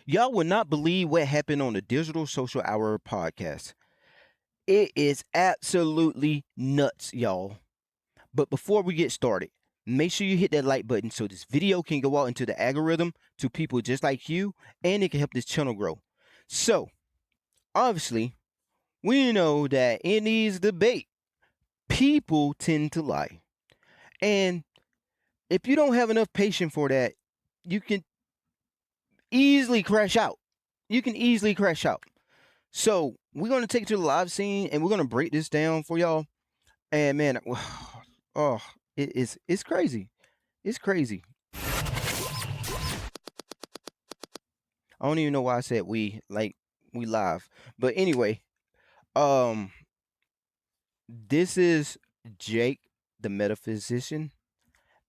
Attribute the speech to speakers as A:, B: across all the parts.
A: Y'all would not believe what happened on the Digital Social Hour podcast. It is absolutely nuts, y'all. But before we get started, make sure you hit that like button so this video can go out into the algorithm to people just like you and it can help this channel grow. So, obviously, we know that in these debates, people tend to lie. And if you don't have enough patience for that, you can easily crash out. You can easily crash out. So we're gonna take it to the live scene and we're gonna break this down for y'all. And man, oh, it's crazy. It's crazy. I don't even know why I said we live. But anyway, um, this is Jake, the metaphysician,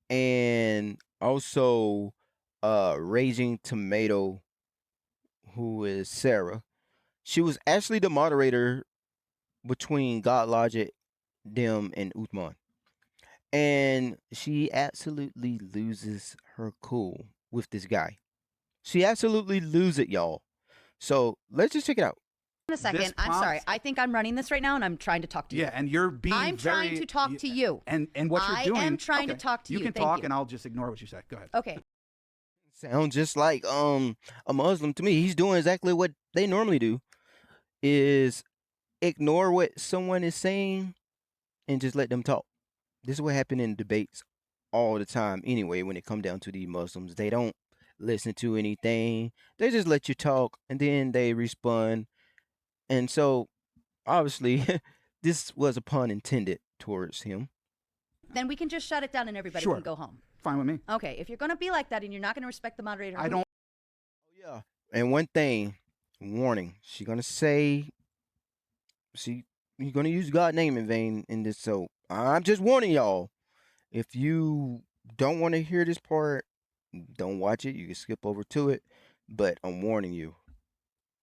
A: and also Raging Tomato, who is Sarah. She was actually the moderator between God Logic, them, and Uthman. And she absolutely loses her cool with this guy. She absolutely loses it, y'all. So let's just check it out.
B: A second. I'm sorry. I think I'm running this right now, and I'm trying to talk to you.
C: Yeah, and you're being
B: I'm trying to talk to you.
C: And what you're doing.
B: I am trying to talk to you.
C: You can talk, and I'll just ignore what you said. Go ahead.
B: Okay.
A: Sounds just like a Muslim to me. He's doing exactly what they normally do, is ignore what someone is saying and just let them talk. This is what happened in debates all the time anyway. When it comes down to the Muslims, they don't listen to anything. They just let you talk and then they respond. And so obviously this was a pun intended towards him.
B: Then we can just shut it down and everybody
C: Sure.
B: can go home.
C: Fine with me.
B: Okay. If you're going to be like that and you're not going to respect the moderator.
C: I don't.
A: Oh yeah. And one thing, warning, she's gonna say you're gonna use God's name in vain in this. So I'm just warning y'all. If you don't want to hear this part, don't watch it. You can skip over to it. But I'm warning you.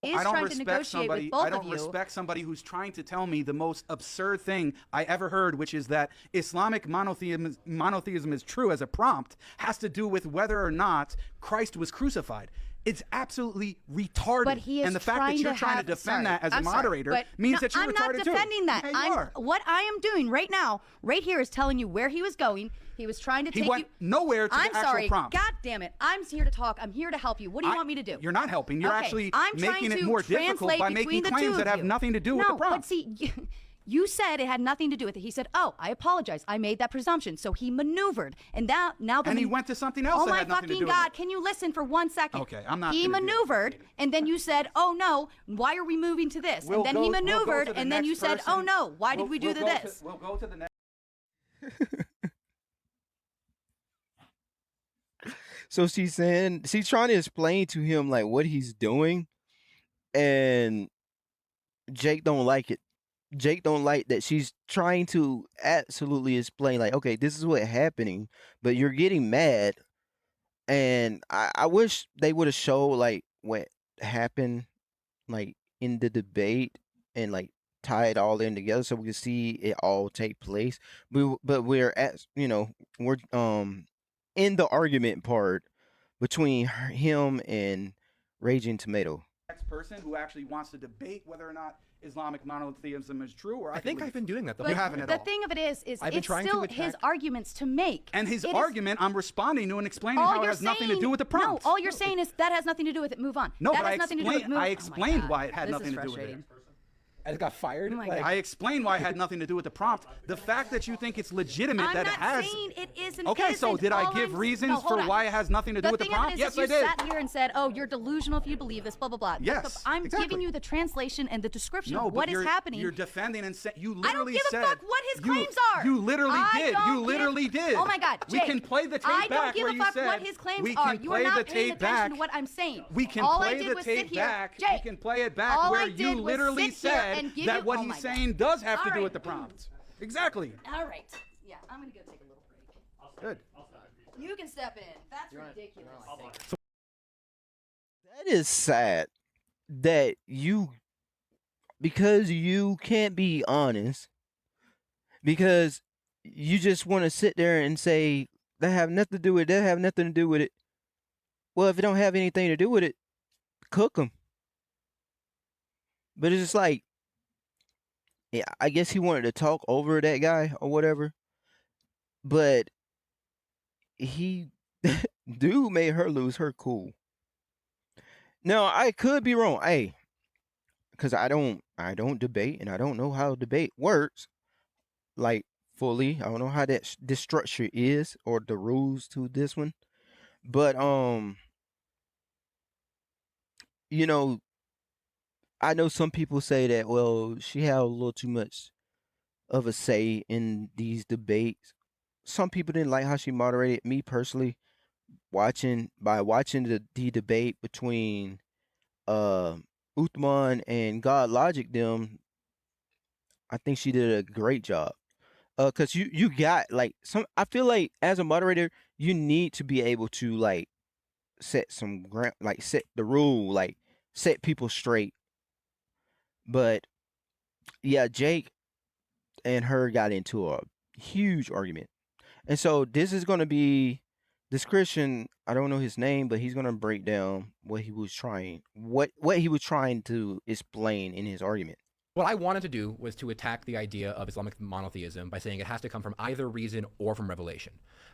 C: I don't respect somebody. I don't respect somebody who's trying to tell me the most absurd thing I ever heard, which is that Islamic monotheism is true as a prompt has to do with whether or not Christ was crucified. It's absolutely retarded.
B: But he is
C: and the fact that you're trying to defend that as a moderator means that you're retarded too.
B: I'm not defending that.
C: Yeah,
B: what I am doing right now, right here, is telling you where he was going. He was trying to take you.
C: He went nowhere to the actual prompt.
B: God damn it. I'm here to talk. I'm here to help you. What do you want me to do?
C: You're not helping. You're actually
B: I'm
C: making it more difficult by making claims that have nothing to do with the prompt.
B: But see, you said it had nothing to do with it. He said, "Oh, I apologize. I made that presumption." So he maneuvered, and now
C: and he went to something else that had nothing to do with it.
B: Oh my fucking God! Can you listen for 1 second?
C: Okay, I'm not.
B: He maneuvered, and then you said, "Oh no, why are we moving to this?" And then he maneuvered, and then you said, "Oh no, why did we do this?"
C: We'll go to the next.
A: So she's saying, she's trying to explain to him like what he's doing, and Jake don't like it. Jake don't like that she's trying to absolutely explain like, okay, this is what's happening, but you're getting mad. And I wish they would have showed like what happened like in the debate and like tie it all in together so we can see it all take place. But we're at, we're in the argument part between him and Raging Tomato.
C: Next person who actually wants to debate whether or not Islamic monotheism is true, or
D: I think I've been doing that.
C: You haven't at all.
B: The thing of it is
D: I've been
B: it's
D: trying
B: still
D: to
B: his arguments to make.
C: And his argument, I'm responding to and explaining how it has nothing to do with the prompt.
B: No, all you're saying is that has nothing to do with it. Move on.
C: No,
B: that
C: but
B: has nothing to do with it. Move.
C: I explained why it had nothing to do with it.
D: I just got fired.
C: I explained why it had nothing to do with the prompt. The fact that you think it's legitimate that it has.
B: I'm not saying it isn't.
C: Okay, so did I give reasons for why it has nothing to do with the prompt? Yes, I did.
B: You sat here and said, "Oh, you're delusional if you believe this." Blah blah blah.
C: Yes,
B: I'm giving you the translation and the description of what is happening.
C: You're defending and saying you
B: I
C: literally
B: don't give a fuck what his claims are.
C: You literally did. You literally did.
B: Oh my God, Jake,
C: we can play the tape back where you said.
B: I don't give a fuck what his claims are. You are not paying attention to what I'm saying.
C: We can play the tape back. We can play it back where you literally said that what he's saying does have to do with the prompt. Exactly.
B: All right. Yeah, I'm gonna go take a little break.
C: Good.
B: You can step in. That's ridiculous.
A: That is sad that because you can't be honest, because you just want to sit there and say that have nothing to do with it, that have nothing to do with it. Well, if it don't have anything to do with it, cook them. But it's just like, yeah, I guess he wanted to talk over that guy or whatever. But he, dude, made her lose her cool. Now I could be wrong, hey, because I don't debate and I don't know how debate works, like fully. I don't know how this structure is or the rules to this one. But you know, I know some people say that, well, she had a little too much of a say in these debates. Some people didn't like how she moderated. Me personally, watching the debate between uh Uthman and God Logic them, I think she did a great job. Cause you got like some. I feel like as a moderator, you need to be able to like set some ground, like set the rule, like set people straight. But yeah, Jake and her got into a huge argument. And so this is going to be this Christian, I don't know his name, but he's going to break down what he was trying to explain in his argument.
E: What I wanted to do was to attack the idea of Islamic monotheism by saying it has to come from either reason or from revelation.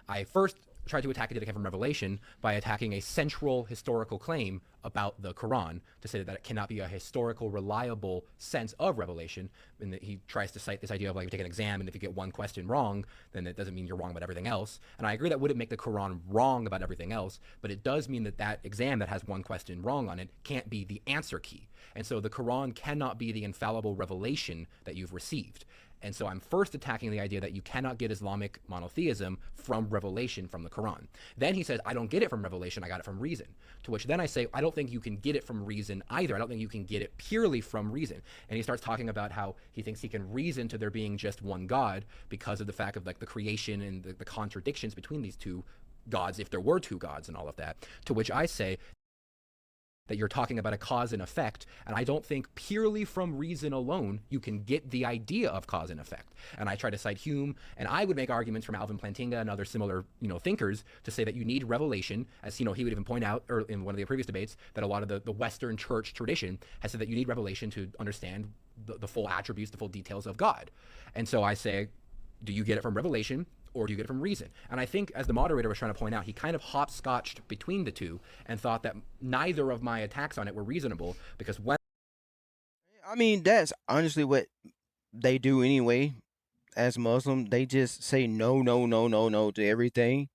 E: I first tried to attack it from revelation by attacking a central historical claim about the Quran, to say that it cannot be a historical, reliable sense of revelation. And that he tries to cite this idea of like, you take an exam and if you get one question wrong, then it doesn't mean you're wrong about everything else. And I agree that wouldn't make the Quran wrong about everything else, but it does mean that that exam that has one question wrong on it can't be the answer key. And so the Quran cannot be the infallible revelation that you've received. And so I'm first attacking the idea that you cannot get Islamic monotheism from revelation from the Quran. Then he says, I don't get it from revelation, I got it from reason. To which then I say, I don't think you can get it from reason either. I don't think you can get it purely from reason. And he starts talking about how he thinks he can reason to there being just one God because of the fact of like the creation and the contradictions between these two gods, if there were two gods and all of that. To which I say, that you're talking about a cause and effect, and I don't think purely from reason alone you can get the idea of cause and effect. And I try to cite Hume, and I would make arguments from Alvin Plantinga and other similar, thinkers to say that you need revelation, as he would even point out in one of the previous debates that a lot of the Western church tradition has said that you need revelation to understand the full attributes, the full details of God. And so I say, do you get it from revelation? Or do you get it from reason? And I think, as the moderator was trying to point out, he kind of hopscotched between the two and thought that neither of my attacks on it were reasonable because when...
A: I mean, that's honestly what they do anyway. As Muslim, they just say no, no, no, no, no to everything.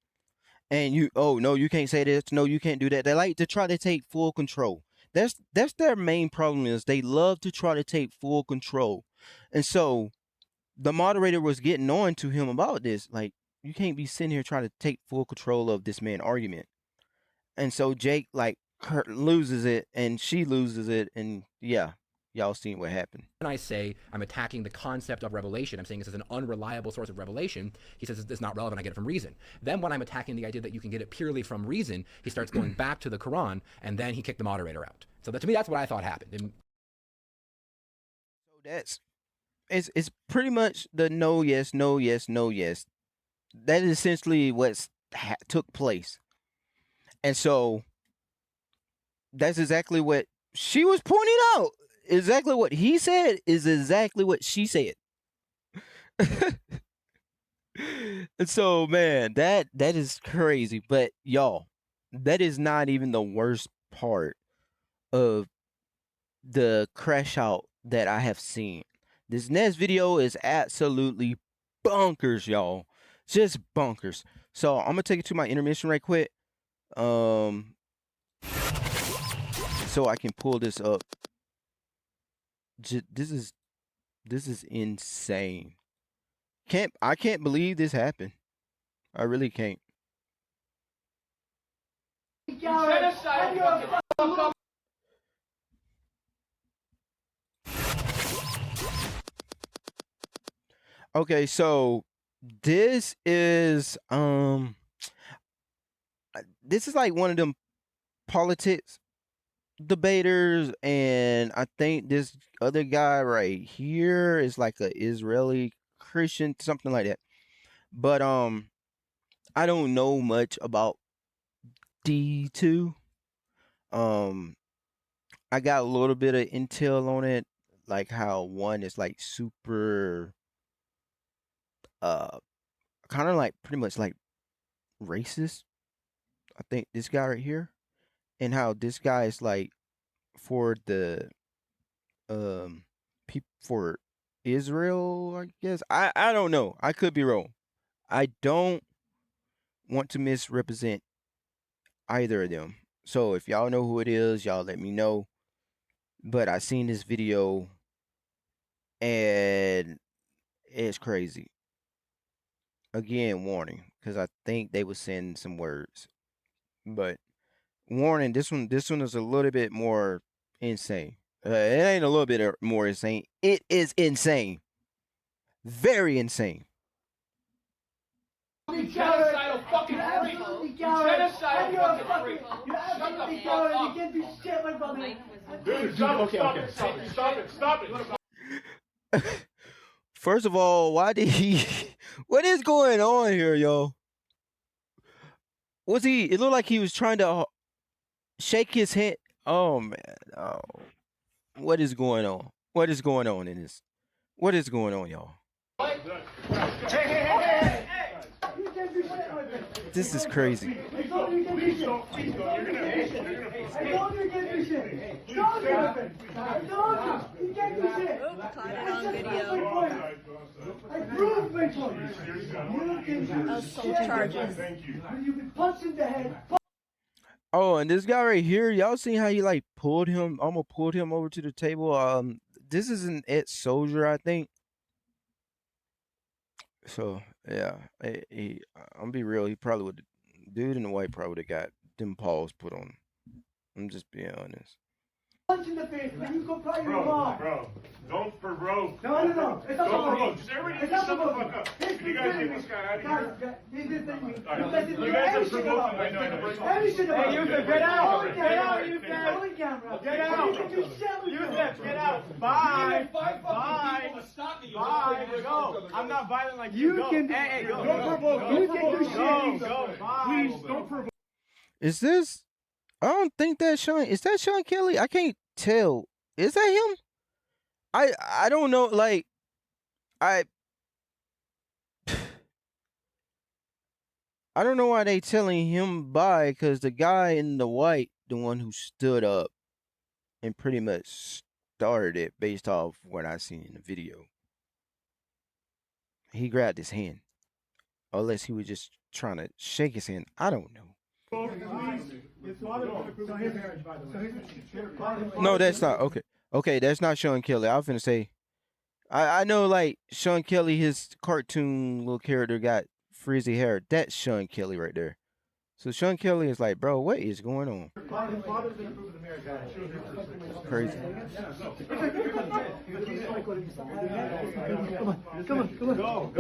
A: And no, you can't say this. No, you can't do that. They like to try to take full control. That's their main problem is they love to try to take full control. And so the moderator was getting on to him about this. Like, you can't be sitting here trying to take full control of this man's argument. And so Jake, like, loses it, and she loses it, and yeah, y'all seen what happened.
E: When I say I'm attacking the concept of revelation, I'm saying this is an unreliable source of revelation, he says it's not relevant, I get it from reason. Then when I'm attacking the idea that you can get it purely from reason, he starts going back to the Quran, and then he kicked the moderator out. So to me, that's what I thought happened. And
A: so it's pretty much the no, yes, no, yes, no, yes. That is essentially what took place. And so that's exactly what she was pointing out. Exactly what he said is exactly what she said. And so, man, that is crazy. But y'all, that is not even the worst part of the crash out that I have seen. This next video is absolutely bonkers, y'all. Just bonkers. So I'm gonna take it to my intermission right quick. So I can pull this up. This is insane. I can't believe this happened. I really can't. Okay, so this is like one of them politics debaters, and I think this other guy right here is like a Israeli Christian, something like that. But I don't know much about D2. I got a little bit of intel on it, like how one is like super, uh, kind of like pretty much like racist. I think this guy right here, and how this guy is like for the people for Israel. I guess I don't know. I could be wrong. I don't want to misrepresent either of them. So if y'all know who it is, y'all let me know. But I seen this video and it's crazy. Again, warning, because I think they were saying some words. But warning, this one is a little bit more insane. It ain't a little bit more insane. It is insane. Very insane.
F: Genocidal fucking freak. Genocidal fucking freak. Shut the fuck up. You can't do shit, my brother. Dude, stop it.
A: First of all, why did he? What is going on here, yo? Was he? It looked like he was trying to shake his head. Oh man, oh. What is going on? What is going on in this? What is going on, y'all?
F: Hey.
A: This is crazy. Oh, and this guy right here, y'all seen how he like pulled him, almost pulled him over to the table. This is an ex-soldier, I think. So yeah, I'm gonna be real. He probably would. Dude in the white probably would have got them paws put on. I'm just being honest.
F: Punch in the face, man. You go probably wrong.
G: Bro, don't provoke.
F: No. It's not
G: Don't provoke.
F: provoke.
G: Just everybody just shut the fuck up. You guys get this guy out of here.
F: You guys are provoking right now. Hey, Yusuf, get out. Get out, Yusuf. Get out. Yusuf, get out. Bye. Go. I'm not violent like you. Go. Hey, go. Don't provoke. You can do shit. Go.
G: Please, don't provoke.
A: Is this? I don't think that's Sean. Is that Sean Kelly? I can't tell. Is that him? I don't know. Like, I don't know why they telling him bye, because the guy in the white, the one who stood up and pretty much started it based off what I seen in the video. He grabbed his hand. Unless he was just trying to shake his hand. I don't know. No, that's not. Okay, that's not Sean Kelly. I was finna say, I know like Sean Kelly, his cartoon little character got frizzy hair. That's Sean Kelly right there. So Sean Kelly is like, bro, what is going on? Crazy.
F: Come on. Go.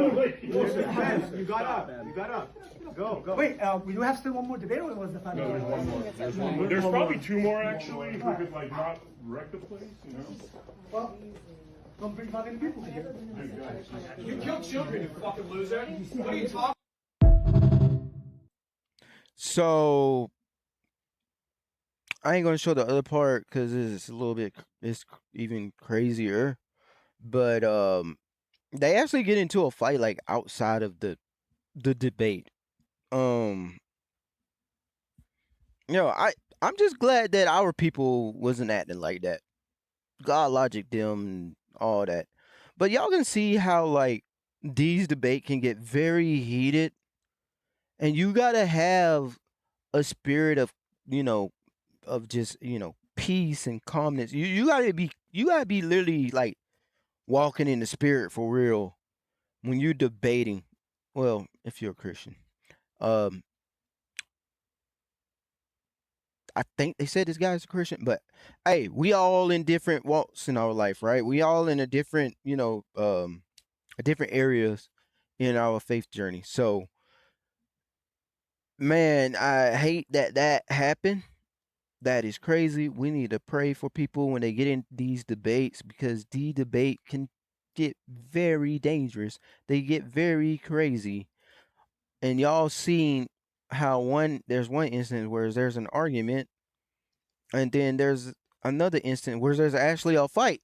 F: You got up. Go. Wait, we do have still one more debate, or was the final?
G: There's probably two more actually who could like not wreck the place, you know?
F: Well, don't bring 5 people together.
H: You killed children, you fucking loser. What are you talking?
A: So I ain't gonna show the other part because it's a little bit, it's even crazier. But they actually get into a fight like outside of the debate. I'm just glad that our people wasn't acting like that. God logic them and all that. But y'all can see how like these debate can get very heated. And you gotta have a spirit of, of just, peace and calmness. You gotta be literally like walking in the spirit for real when you're debating. Well, if you're a Christian. I think they said this guy's a Christian, but hey, we all in different walks in our life, right? We all in a different, different areas in our faith journey. So man, I hate that happened. That is crazy. We need to pray for people when they get in these debates, because the debate can get very dangerous. They get very crazy. And y'all seen how there's one instance where there's an argument and then there's another instant where there's actually a fight.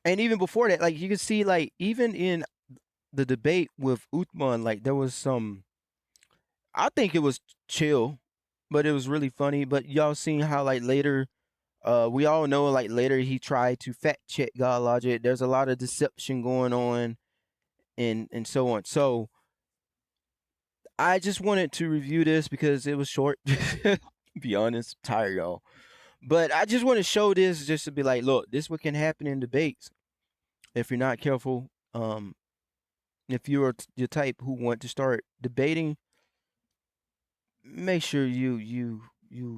A: And even before that, like you can see, like even in the debate with Uthman, like there was some. I think it was chill, but it was really funny. But y'all seen how like later, we all know like later he tried to fact check God logic. There's a lot of deception going on, and so on. So I just wanted to review this because it was short. Be honest, tired y'all. But I just want to show this just to be like, look, this what can happen in debates if you're not careful. If you're the type who want to start debating, make sure you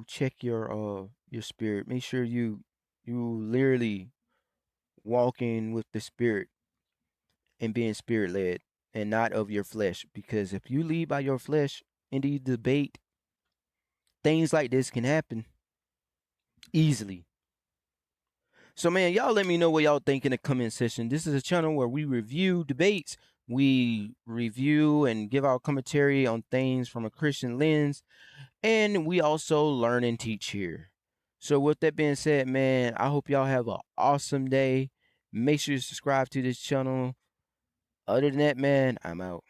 A: check your spirit. Make sure you literally walking with the spirit and being spirit led and not of your flesh. Because if you lead by your flesh in the debate, things like this can happen easily. So man, y'all let me know what y'all think in the comment section. This is a channel where we review debates. We review and give our commentary on things from a Christian lens. And we also learn and teach here. So with that being said, man, I hope y'all have an awesome day. Make sure you subscribe to this channel. Other than that, man, I'm out.